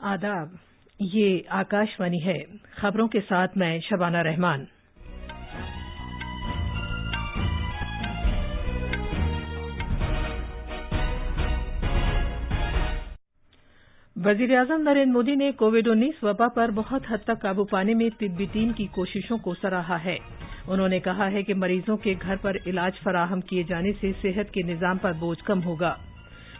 आदाब, ये आकाशवाणी है। खबरों के साथ मैं शबाना रहमान। वजीर-ए-आजम नरेंद्र मोदी ने कोविड-19 वबा पर बहुत हद तक काबू पाने में तिब्बी टीम की कोशिशों को सराहा है। उन्होंने कहा है कि मरीजों के घर पर इलाज फराहम किए जाने से सेहत के निजाम पर बोझ कम होगा।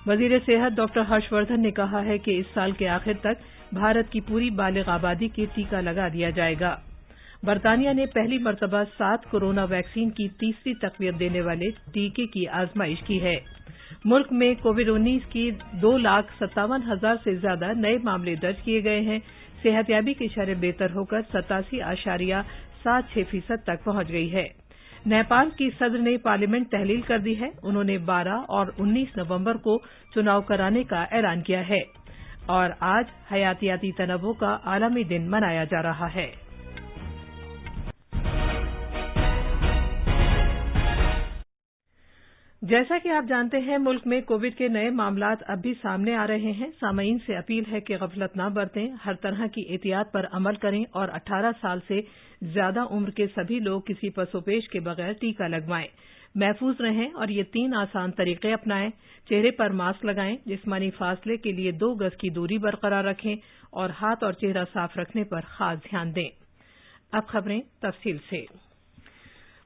वजीर सेहत डॉक्टर हर्षवर्धन ने कहा है कि इस साल के आखिर तक भारत की पूरी बालिग आबादी के टीका लगा दिया जाएगा। बरतानिया ने पहली मर्तबा 7 कोरोना वैक्सीन की तीसरी तकवीत देने वाले टीके की आजमाइश की है। मुल्क में कोविड-19 की 2,57,000 से ज्यादा नए मामले दर्ज किए गए हैं। सेहतयाबी की शरह बेहतर होकर 87.76% तक पहुंच गई है। नेपाल की सदर ने पार्लियामेंट तहलील कर दी है। उन्होंने 12 और 19 नवंबर को चुनाव कराने का ऐलान किया है और आज हयातियाती तनव्वुं का आलमी दिन मनाया जा रहा है। जैसा कि आप जानते हैं, मुल्क में कोविड के नए मामलात अब भी सामने आ रहे हैं। सामईन से अपील है कि गफलत न बरतें, हर तरह की एहतियात पर अमल करें और 18 साल से ज्यादा उम्र के सभी लोग किसी पसोपेश के बगैर टीका लगवाएं। महफूज रहें और ये 3 आसान तरीके अपनाएं। चेहरे पर मास्क लगाएं, जिस्मानी फासले के लिए 2 गज की दूरी बरकरार रखें और हाथ और चेहरा साफ रखने पर खास ध्यान दें। अब खबरें तफसील से।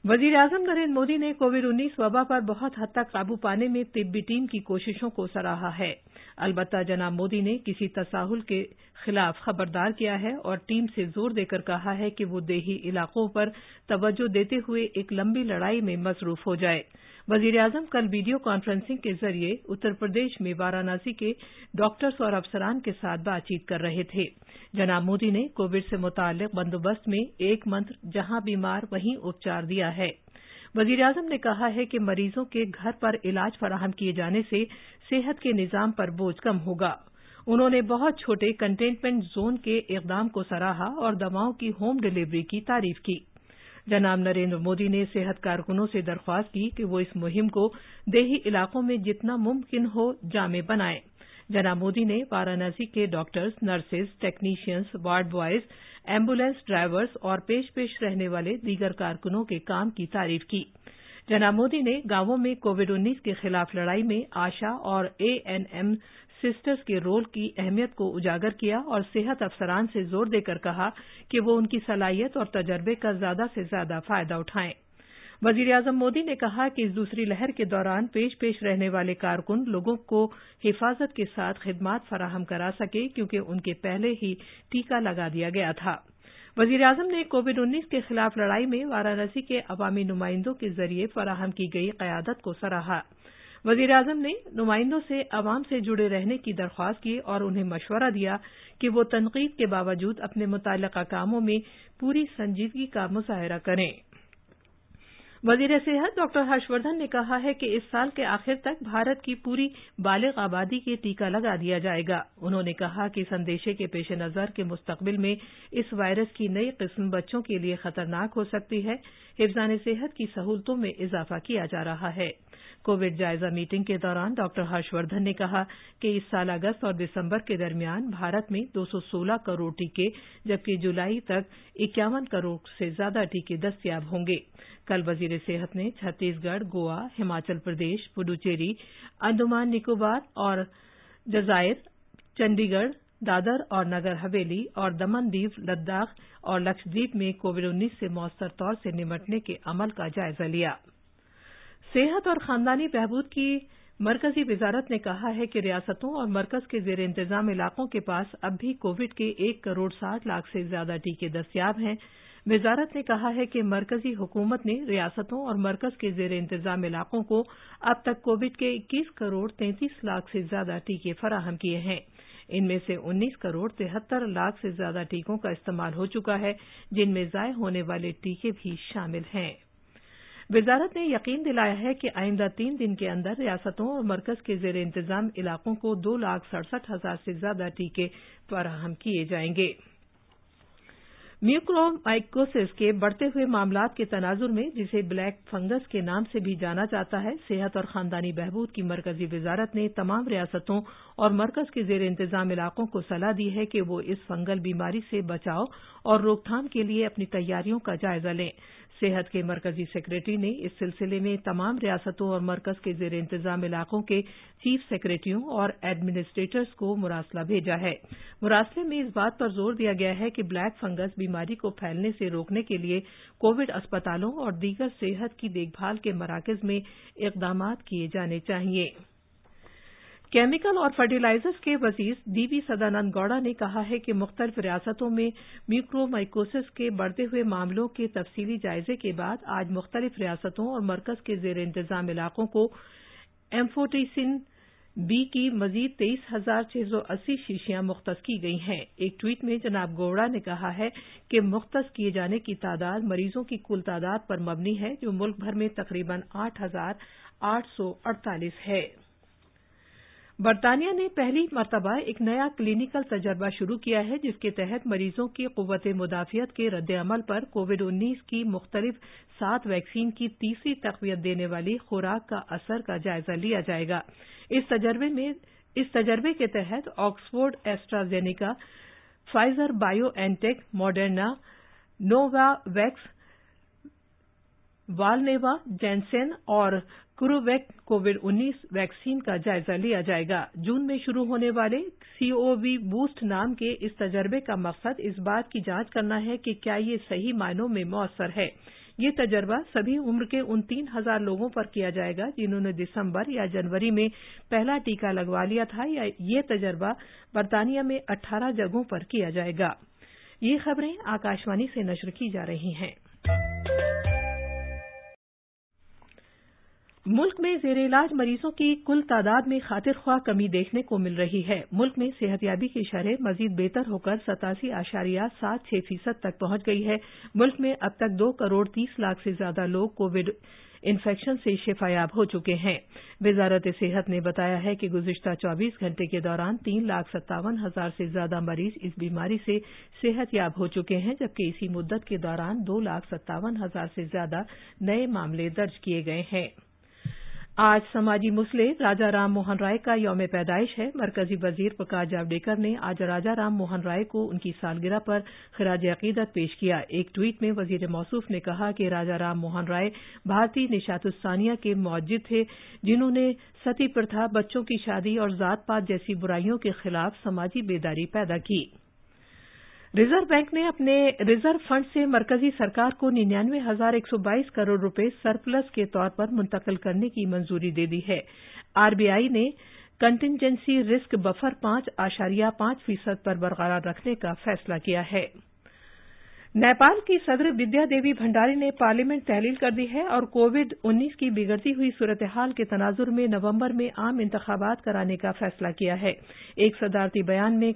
वजीर-ए-आजम नरेंद्र मोदी ने कोविड-19 वबा पर बहुत हद तक काबू पाने में तिब्बी टीम की कोशिशों को सराहा है। अलबत्ता जनाब मोदी ने किसी तसाहुल के खिलाफ खबरदार किया है और टीम से जोर देकर कहा है कि वो देही इलाकों पर तवज्जो देते हुए एक लंबी लड़ाई में मसरूफ हो जाए। वजीर-ए-आजम कल वीडियो कॉन्फ्रेंसिंग के जरिए उत्तर प्रदेश में वाराणसी के डॉक्टर्स और अफसरान के साथ बातचीत कर रहे थे। जनाब मोदी ने कोविड से मुताल्लिक बंदोबस्त में एक मंत्र, जहां बीमार वहीं उपचार दिया है। वजीर-ए-आजम ने कहा है कि मरीजों के घर पर इलाज फराहम किए जाने से सेहत के निजाम पर बोझ कम होगा। उन्होंने बहुत छोटे कंटेनमेंट जोन के इकदाम को सराहा और दवाओं की होम डिलीवरी की तारीफ की। जनाब नरेंद्र मोदी ने सेहत कारकुनों से दरख्वास्त की कि वो इस मुहिम को देही इलाकों में जितना मुमकिन हो जामे बनाएं। जनाब मोदी ने वाराणसी के doctors, nurses, technicians, ward boys, ambulance drivers और पेश रहने वाले दीगर कारकुनों के काम की तारीफ की। जनाब मोदी ने गांवों में कोविड-19 के खिलाफ लड़ाई में आशा और ANM सिस्टर्स के रोल की अहमियत को उजागर किया और सेहत अफसरान से जोर देकर कहा कि वो उनकी सलाहियत और तजर्बे का ज्यादा से ज्यादा फायदा उठाएं। वजीर-ए-आजम मोदी ने कहा कि इस दूसरी लहर के दौरान पेश रहने वाले कारकुन लोगों को हिफाजत के साथ खिदमात फराहम करा सके, क्योंकि उनके पहले ही टीका लगा दिया गया था। वजीर-ए-आजम ने कोविड-19 के खिलाफ लड़ाई में वाराणसी के अवामी नुमाइंदों के जरिए फराहम की गई क़यादत को सराहा। वजीर-ए-आजम ने नुमाइंदों से अवाम से जुड़े रहने की दरख्वास्त की और उन्हें मशवरा दिया कि वो तनकीद के बावजूद अपने मुतल्लिका कामों में पूरी संजीदगी का मुजाहरा करें। वजीर सेहत डॉक्टर हर्षवर्धन ने कहा है कि इस साल के आखिर तक भारत की पूरी बालिग आबादी के टीका लगा दिया जाएगा। उन्होंने कहा कि इस अंदेशे के पेश नज़र के मुस्तकबिल में इस वायरस की नई किस्म बच्चों के लिए खतरनाक हो सकती है। हिफ्ज़ान सेहत की सहूलतों में इजाफा किया जा रहा है। कोविड जायजा मीटिंग के दौरान डॉक्टर हर्षवर्धन ने कहा कि इस साल अगस्त और दिसंबर के दरमियान भारत में 216 करोड़ टीके, जबकि जुलाई तक 51 करोड़ से ज्यादा टीके दस्तयाब होंगे। कल वजीर सेहत ने छत्तीसगढ़, गोवा, हिमाचल प्रदेश, पुडुचेरी, अंडमान निकोबार और जजायर, चंडीगढ़, दादर और नगर हवेली और दमन दीव, लद्दाख और लक्षद्वीप में कोविड-19 से मौसर तौर से निमटने के अमल का जायजा लिया। सेहत और खानदानी बहबूद की मरकजी वजारत ने कहा है कि रियासतों और मरकज के जेर इंतजाम इलाकों के पास अब भी कोविड के 1 करोड़ 60 लाख से ज्यादा टीके दस्तयाब हैं। वजारत ने कहा है कि मरकजी हुकूमत ने रियासतों और मरकज के जेर इंतजाम इलाकों को अब तक कोविड के 21 करोड़ 33 लाख से ज्यादा टीके फराहम किए हैं। इनमें से 19 करोड़ 73 लाख से ज्यादा टीकों का इस्तेमाल हो चुका है, जिनमें ज़ाय होने वाले टीके भी शामिल हैं। वजारत ने यकीन दिलाया है कि आइंदा 3 दिन के अंदर रियासतों और मरकज के जेर इंतजाम इलाकों को 2,67,000 से ज्यादा टीके फराहम किए जाएंगे। म्यूकोरमाइकोसिस के बढ़ते हुए मामलात के तनाजुर में, जिसे ब्लैक फंगस के नाम से भी जाना जाता है, सेहत और खानदानी बहबूद की मरकजी वजारत ने तमाम रियासतों और मरकज के जेर इंतजाम इलाकों को सलाह दी है कि वो इस फंगल बीमारी से बचाव और रोकथाम के लिए अपनी तैयारियों का जायजा लें। सेहत के मरकजी सेक्रेटरी ने इस सिलसिले में तमाम रियासतों और मरकज के जेर इंतजाम इलाकों के चीफ सेक्रेटरियों और एडमिनिस्ट्रेटर्स को मुरासला भेजा है। मुरासले में इस बात पर जोर दिया गया है कि ब्लैक फंगस बीमारी को फैलने से रोकने के लिए कोविड अस्पतालों और दीगर सेहत की देखभाल के मराकज में इकदाम किए जाने चाहिए। केमिकल और फर्टिलाइजर्स के वजीर डीवी सदानंद गौड़ा ने कहा है कि मुख्तलिफ रियासतों में म्यूकोरमाइकोसिस के बढ़ते हुए मामलों के तफसीली जायजे के बाद आज मुख्तलिफ रियासतों और मरकज के जेर इंतजाम इलाकों को एम्फोटेरिसिन बी की मजीद 23,680 शीशियां मुख्तस की गई हैं। एक ट्वीट में जनाब गौड़ा ने कहा है कि मुख्तस किए जाने की तादाद मरीजों की कुल तादाद पर मबनी है, जो मुल्क भर में तकरीबन 8,848 है। बरतानिया ने पहली मरतबा एक नया क्लिनिकल तजर्बा शुरू किया है, जिसके तहत मरीजों की कुव्वत मुदाफियत के रद्द-ए-अमल पर कोविड-19 की मुख्तलिफ 7 वैक्सीन की तीसरी तक़वियत देने वाली खुराक का असर का जायजा लिया जाएगा। इस तजर्बे के तहत Oxford AstraZeneca, Pfizer BioNTech, Moderna, Novavax, Valneva, Janssen और कुरुवेक कोविड-19 वैक्सीन का जायजा लिया जाएगा। जून में शुरू होने वाले सीओवी बूस्ट नाम के इस तजर्बे का मकसद इस बात की जांच करना है कि क्या ये सही मायनों में मौसर है। ये तजर्बा सभी उम्र के उन 3,000 लोगों पर किया जाएगा जिन्होंने दिसंबर या जनवरी में पहला टीका लगवा लिया था, या ये तजर्बा बरतानिया में 18 जगहों पर किया जाएगा। ये खबरें आकाशवाणी से नशर की जा रही हैं। मुल्क में जेर इलाज मरीजों की कुल तादाद में खातिर ख्वाह कमी देखने को मिल रही है। मुल्क में सेहतयाबी की शरह मजीद बेहतर होकर 87.76% तक पहुंच गई है। मुल्क में अब तक 2 करोड़ 30 लाख से ज्यादा लोग कोविड इन्फेक्शन से शिफायाब हो चुके हैं। वजारत सेहत ने बताया है कि गुज़िश्ता 24 घंटे के दौरान 3,57,000 से ज्यादा मरीज इस बीमारी से सेहतयाब हो चुके हैं, जबकि इसी मुद्दत के दौरान 2,57,000 से ज्यादा नए मामले दर्ज किए गए हैं। आज समाजी मुसले राजा राम मोहन राय का यौम पैदाइश है। मरकजी वजीर प्रकाश जावड़ेकर ने आज राजा राम मोहन राय को उनकी सालगिरह पर खिराज अकीदत पेश किया। एक ट्वीट में वजीर मौसूफ ने कहा कि राजा राम मोहन राय भारतीय निशात-उस-सानिया के मुअज्जिद थे, जिन्होंने सती प्रथा, बच्चों की शादी और जात पात जैसी बुराइयों के खिलाफ समाजी बेदारी पैदा की। रिजर्व बैंक ने अपने रिजर्व फंड से मरकजी सरकार को 99,122 करोड़ रुपए सरप्लस के तौर पर मुंतकिल करने की मंजूरी दे दी है। आरबीआई ने कंटिंजेंसी रिस्क बफर 5.5% पर बरकरार रखने का फैसला किया है। नेपाल की सदर विद्या देवी भंडारी ने पार्लियामेंट तहलील कर दी है और कोविड-19 की बिगड़ती हुई सूरत हाल के तनाजुर में नवंबर में आम इंतखाबात कराने का फैसला किया है। एक सदारती बयान में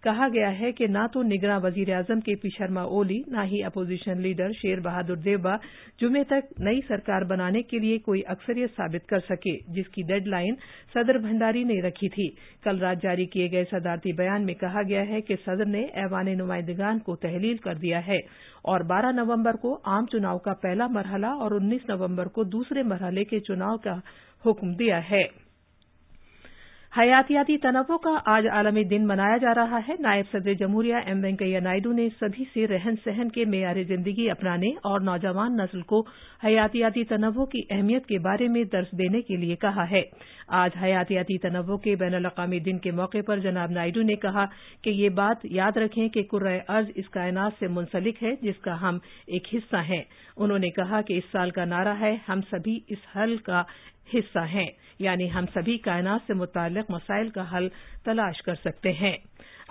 कहा गया है कि न तो निगरां वजीर आजम के पी शर्मा ओली, न ही अपोजिशन लीडर शेर बहादुर देवबा जुमे तक नई सरकार बनाने के लिए कोई अक्सरियत साबित कर सके, जिसकी डेडलाइन सदर भंडारी ने रखी थी। कल रात जारी किए गए सदारती बयान में कहा गया है कि सदर ने ऐवान नुमाइंदगान को तहलील कर दिया है और 12 नवंबर को आम चुनाव का पहला मरहला और 19 नवंबर को दूसरे मरहले के चुनाव का हुक्म दिया है। हयातियाती तनव्वुं का आज आलमी दिन मनाया जा रहा है। नायब सदर जमहूरिया एम वेंकैया नायडू ने सभी से रहन सहन के मेयार जिंदगी अपनाने और नौजवान नस्ल को हयातियाती तनव्वुं की अहमियत के बारे में दर्स देने के लिए कहा है। आज हयातियाती तनव्वुं के बैनुल-अक़वामी दिन के मौके पर जनाब नायडू ने कहा कि ये बात याद रखें कि कुर्रे अर्ज इस कायनात से मुंसलिक है, जिसका हम एक हिस्सा हैं। उन्होंने कहा कि इस साल का नारा है, हम सभी इस हल का हिस्सा हैं, यानी हम सभी कायनात से मुताल्लिक मसाइल का हल तलाश कर सकते हैं।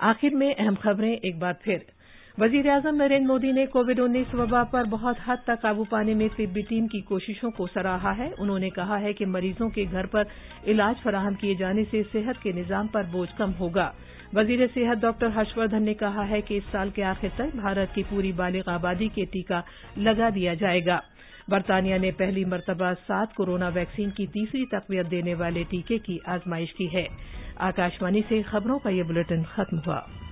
आखिर में अहम खबरें एक बार फिर। वजीर-ए-आज़म नरेंद्र मोदी ने कोविड-19 वबा पर बहुत हद तक काबू पाने में तिब्बी टीम की कोशिशों को सराहा है। उन्होंने कहा है कि मरीजों के घर पर इलाज फराहम किए जाने से सेहत के निजाम पर बोझ कम होगा। वजीर सेहत डॉक्टर हर्षवर्धन ने कहा है कि इस साल के आखिर तक भारत की पूरी बालिग आबादी के टीका लगा दिया जाएगा। बरतानिया ने पहली मरतबा 7 कोरोना वैक्सीन की तीसरी तक़वियत देने वाले टीके की आजमाइश की है। आकाशवाणी से खबरों का ये बुलेटिन खत्म हुआ।